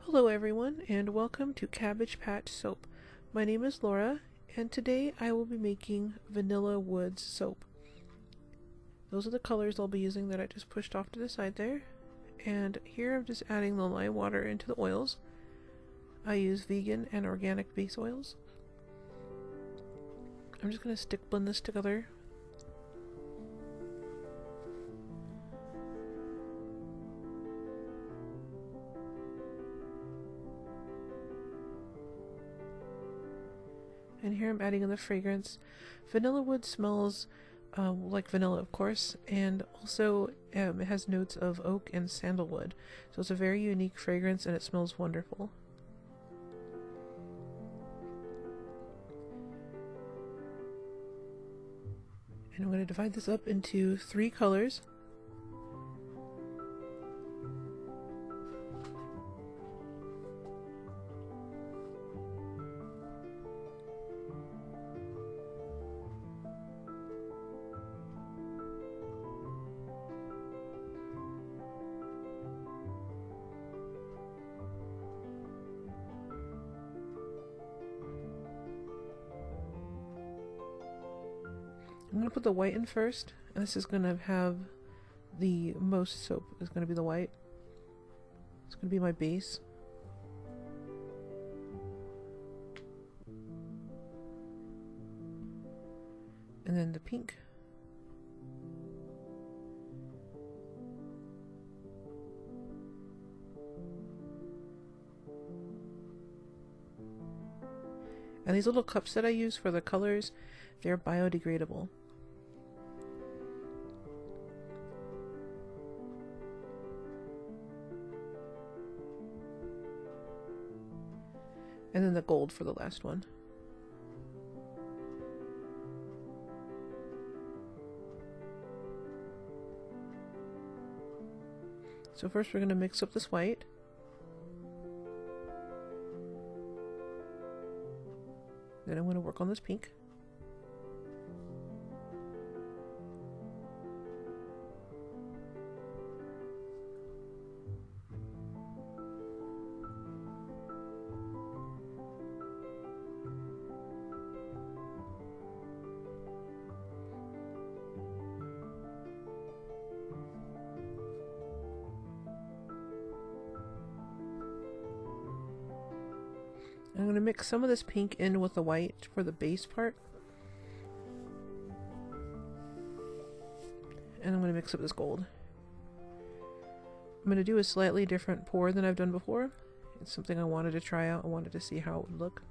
Hello everyone, and welcome to Cabbage Patch Soap. My name is Laura, and today I will be making Vanilla Woods soap. Those are the colors I'll be using that I just pushed off to the side there. And here I'm just adding the lime water into the oils. I use vegan and organic base oils. I'm just going to blend this together. And here I'm adding in the fragrance. Vanilla wood smells like vanilla, of course, and also it has notes of oak and sandalwood. So it's a very unique fragrance and it smells wonderful. And I'm going to divide this up into 3 colors. I'm going to put the white in first, and this is going to have the most soap. It's going to be the white. It's going to be my base. And then the pink. And these little cups that I use for the colors, they're biodegradable. And then the gold for the last one. So first we're going to mix up this white. Then I'm going to work on this pink. I'm going to mix some of this pink in with the white for the base part. And I'm going to mix up this gold. I'm going to do a slightly different pour than I've done before. It's something I wanted to try out. I wanted to see how it would look.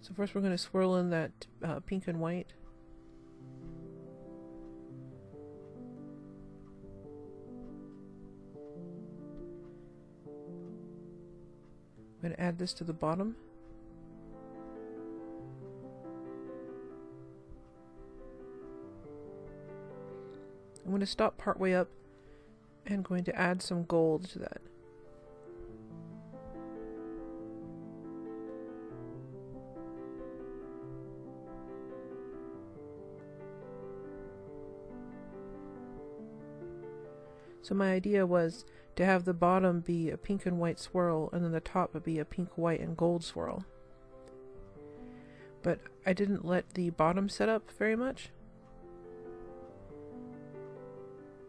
So first we're going to swirl in that pink and white. I'm going to add this to the bottom. I'm going to stop partway up and going to add some gold to that. So my idea was to have the bottom be a pink and white swirl, and then the top would be a pink, white, and gold swirl. But I didn't let the bottom set up very much.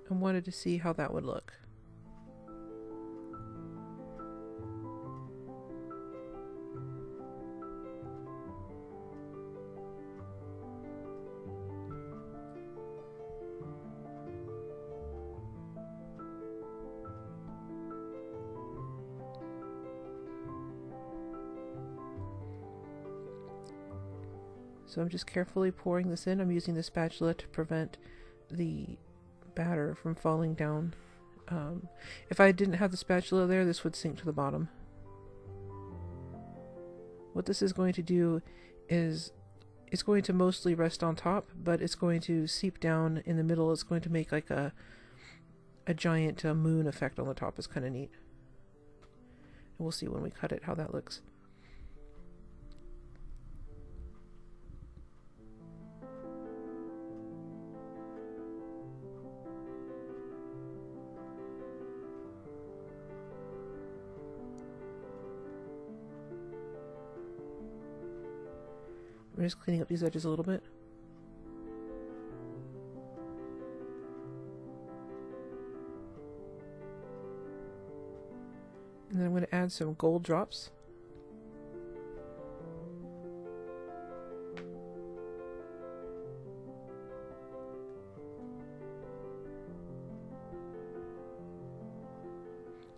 I wanted to see how that would look. So I'm just carefully pouring this in. I'm using the spatula to prevent the batter from falling down. If I didn't have the spatula there, this would sink to the bottom. What this is going to do is it's going to mostly rest on top, but it's going to seep down in the middle. It's going to make like a giant moon effect on the top. It's kind of neat. And we'll see when we cut it how that looks. just cleaning up these edges a little bit. And then I'm going to add some gold drops.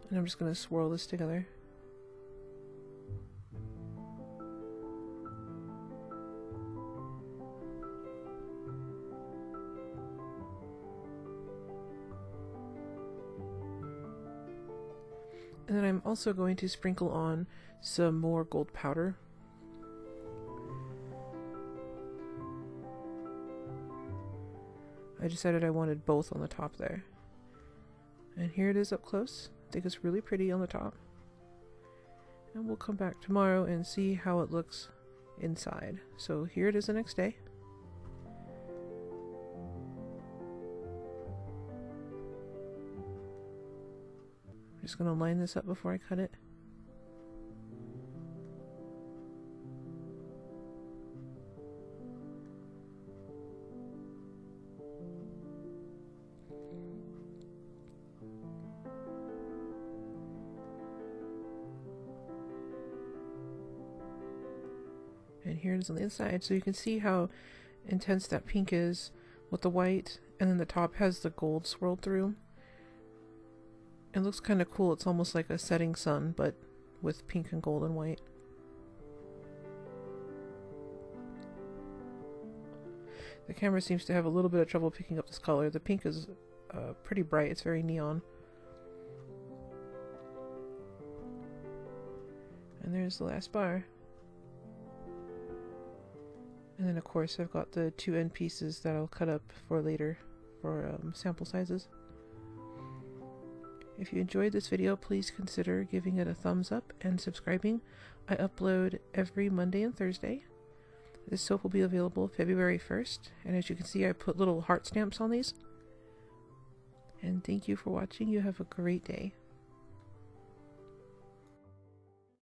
And I'm just going to swirl this together. And then I'm also going to sprinkle on some more gold powder. I decided I wanted both on the top there. And here it is up close. I think it's really pretty on the top. And we'll come back tomorrow and see how it looks inside. So here it is the next day. I'm just going to line this up before I cut it. And here it is on the inside, so you can see how intense that pink is with the white, and then the top has the gold swirled through. It looks kind of cool. It's almost like a setting sun, but with pink and gold and white. The camera seems to have a little bit of trouble picking up this color. The pink is pretty bright. It's very neon. And there's the last bar. And then of course I've got the two end pieces that I'll cut up for later for sample sizes. If you enjoyed this video, please consider giving it a thumbs up and subscribing. I upload every Monday and Thursday. This soap will be available February 1st, and as you can see I put little heart stamps on these. And thank you for watching. You have a great day.